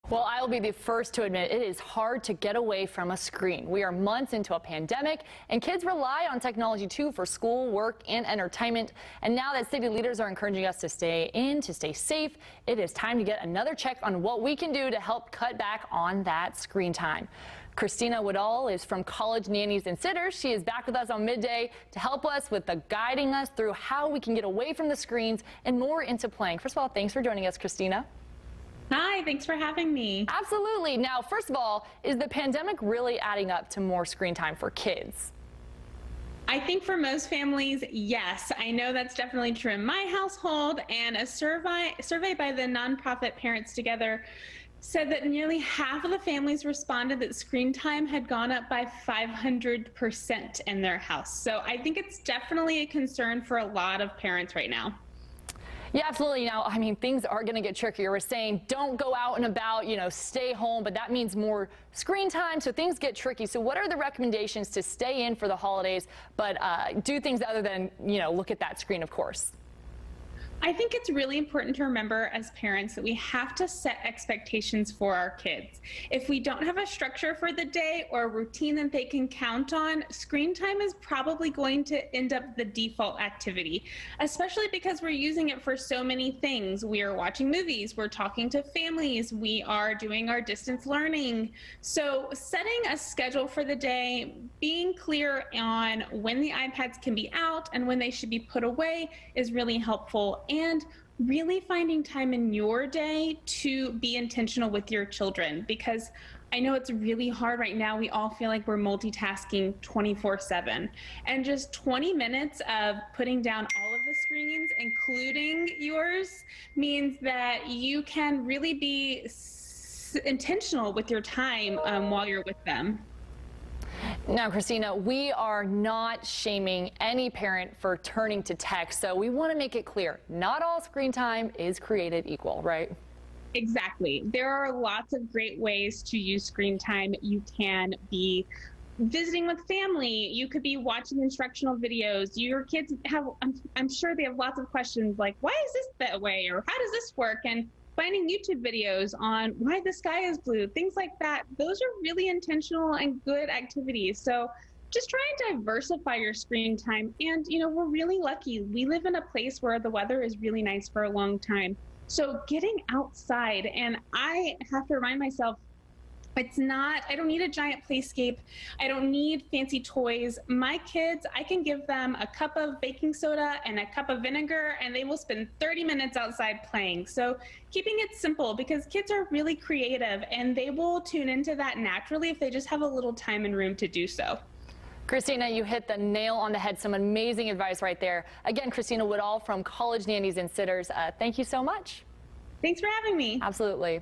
Well, I will be the first to admit it is hard to get away from a screen. We are months into a pandemic, and kids rely on technology too for school, work, and entertainment. And now that city leaders are encouraging us to stay in, to stay safe, it is time to get another check on what we can do to help cut back on that screen time. Christina Woodall is from College Nannies and Sitters. She is back with us on midday to help us with guiding us through how we can get away from the screens and more into playing. First of all, thanks for joining us, Christina. Hi, thanks for having me. Absolutely. Now, first of all, is the pandemic really adding up to more screen time for kids? I think for most families, yes. I know that's definitely true in my household, and a survey by the nonprofit Parents Together said that nearly half of the families responded that screen time had gone up by 500% in their house. So I think it's definitely a concern for a lot of parents right now. Yeah, absolutely. Now, I mean, things are going to get trickier. We're saying don't go out and about, stay home, but that means more screen time, so things get tricky. So what are the recommendations to stay in for the holidays, but do things other than, look at that screen, of course? I think it's really important to remember as parents that we have to set expectations for our kids. If we don't have a structure for the day or a routine that they can count on, screen time is probably going to end up the default activity, especially because we're using it for so many things. We are watching movies, we're talking to families, we are doing our distance learning. So setting a schedule for the day, being clear on when the iPads can be out and when they should be put away is really helpful. And really finding time in your day to be intentional with your children, because I know it's really hard right now. We all feel like we're multitasking 24/7, and just 20 minutes of putting down all of the screens, including yours, means that you can really be intentional with your time while you're with them. Now, Christina, we are not shaming any parent for turning to tech, so we want to make it clear, not all screen time is created equal, right? Exactly. There are lots of great ways to use screen time. You can be visiting with family. You could be watching instructional videos. Your kids have, I'm sure they have lots of questions like, why is this that way? Or how does this work? And finding YouTube videos on why the sky is blue, things like that. Those are really intentional and good activities. So just try and diversify your screen time. And, we're really lucky. We live in a place where the weather is really nice for a long time. So getting outside, and I have to remind myself, I don't need a giant playscape. I don't need fancy toys. My kids, I can give them a cup of baking soda and a cup of vinegar, and they will spend 30 minutes outside playing. So keeping it simple, because kids are really creative and they will tune into that naturally if they just have a little time and room to do so. Christina, you hit the nail on the head. Some amazing advice right there. Again, Christina Woodall from College Nannies and Sitters. Thank you so much. Thanks for having me. Absolutely.